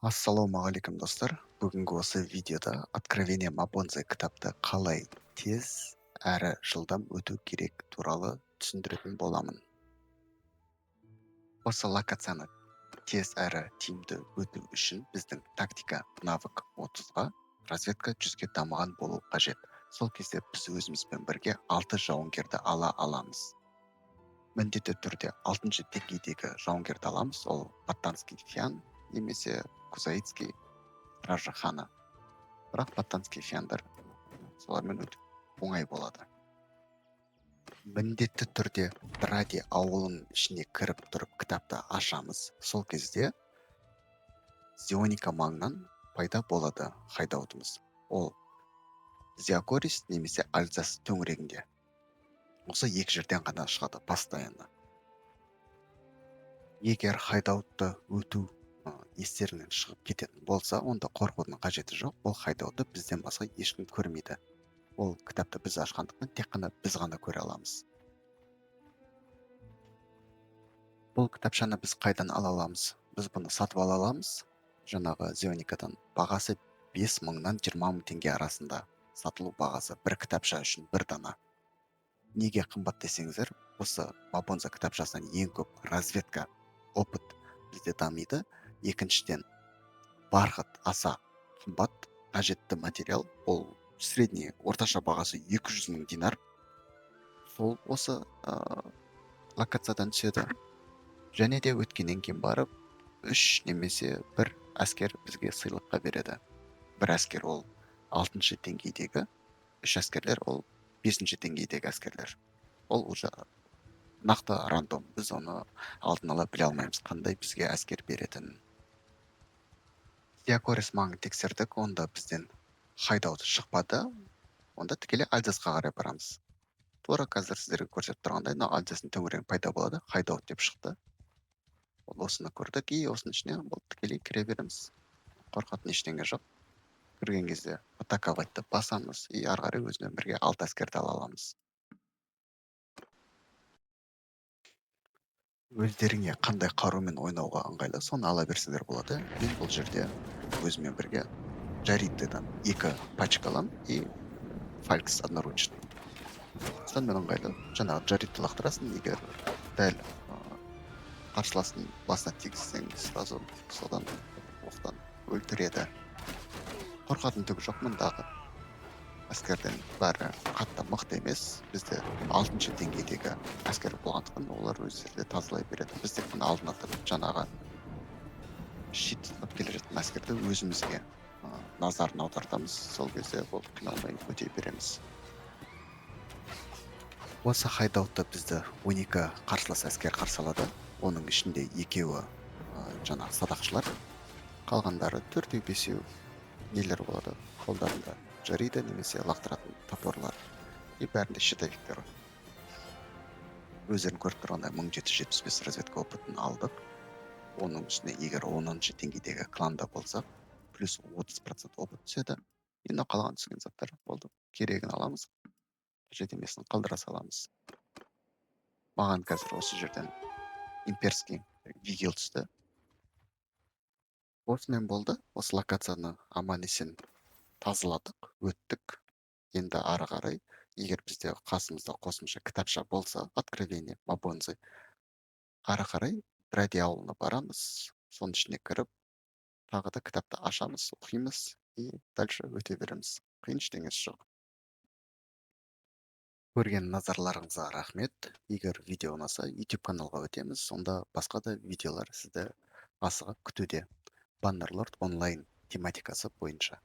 Ассалаумағалейкум достар. Бүгінгі осы видеода Откровение Мабонзе кітапты қалай тез әрі жылдам өту керек туралы түсіндіретін боламын. Осы локацияны тез әрі тиімді өту үшін біздің тактика навык 30-ға, разведка 100-ге дамыған болу қажет. Сол кезде біз өзімізбен бірге 6 жауынгерді ала аламыз. Міндетті түрде 6-шы деңгейдегі жауынгерді аламыз. Ол Паттанский Фиан немесе Кузаицкий Ражахана. Бірақ Паттанский Фиандар солармен өте оңай болады. Міндетті түрде Дради ауылының ішіне кіріп тұрып кітапты ашамыз. Сол кезде Зионика маңынан пайда болады хайдаутымыз. Ол Зиакорис немесе Альзас төңірегінде. Осы екі жерден ғана шығады постоянно. Егер хайдаутты өту естерінен шығып кететін болса, онда қорқудың қажеті жоқ. Ол хайдаутты бізден басқа ешкім көрмейді. Ол кітапты біз ашқандықтан тек қана біз ғана көре аламыз. Бұл кітапшаны біз қайдан ала аламыз? Біз бұны сатып ала аламыз. Жаңағы Зионикадан бағасы 5.000-нан 20.000 теңге арасында сатылу бағасы бір кітапша үшін бір дана. Неге қымбат десеңіздер, осы Мабонзе кітапшасынан ең көп разведка, опыт бізде дамиды. Екіншіден, барқыт аса қымбат, қажетті материал. Ол средний орташа бағасы 200.000 динар. Сол осы локациядан түседі. Және де өткеннен кейін барып, 3 немесе 1 әскер бізге сыйлыққа береді. Бір әскер ол 6-шы деңгейдегі, 3 әскерлер ол 5-шы деңгейдегі әскерлер. Ол уже нақты рандом. Біз оны алдын ала біле алмаймыз, қандай бізге әскер беретінін. Зиакорис маңын тексердік, онда бізден хайдаут шықпады. Онда тікелей Альзасқа қарай барамыз. Тура қазір сіздерге көрсетіп тұрғандай, Альзастың төңірегі пайда болады, хайдаут деп шықты. Ол осыны көрдік, осының ішіне тікелей кіре береміз. Қорқатын ештеңе жоқ. Кірген кезде атаковайтты басамыз, ары қарай өзімен бірге 6 әскерді ала аламыз. Өздеріңе қандай қарумен ойнауға ыңғайлы, соны ала берсеңдер болады. Мен бұл жерде өзімен бірге Жариттыдан 2 пачка алам и Фалькс одноручный. Сонымен ыңғайлы. Жаңағы Жаритты лақтырасың, егер дәл қарсыластың басына тигізсең, сразу содан оқтан өлтіреді. Қорқатын түгі жоқ, мұндағы әскерден бәрі қатты мықты емес. Бізде 6-шы деңгейдегі әскер болғандықтан олар өздері тазалай береді. Біз тек қана алдына тұрып жаңағы щит келе жатқан әскерді өзімізге назарын аудартамыз. Сол кезде ол қиналмай өте береміз. Осы хайдаутты бізді 12 қарсылас әскер қарсы алады. Оның ішінде 2-і жаңағы садақшылар, қалғандары 4-5 нелер болады, қолдарында жариды немесе лақтыратын топорлар. И бәрінде щитовиктер. Өздерін көріп тұрғандай 1775 разведка опытын алдық. Оның үстіне егер 10-шы деңгейдегі кланда болсақ, плюс 30% опыт түседі. Енді қалған түскен заттар болды. Керегін аламыз, жетемесін қалдыра саламыз. Маған қазір осы жерден имперский вигил түсті. Осымен болды. Осы локацияны аман есен тазаладық, өттік. Енді ары қарай, егер бізде қасымызда қосымша кітапша болса, Откровение Мабонзе, ары қарай Дради ауылына барамыз, соның ішіне кіріп, тағы да кітапты ашамыз, оқимыз и дальше өте береміз. Қиын ештеңесі жоқ. Көрген назарларыңызға рахмет. Егер видео ұнаса, YouTube каналға өтеміз, сонда басқа да видеолар сізді асыға күтуде. Баннерлорд онлайн тематикасы бойынша.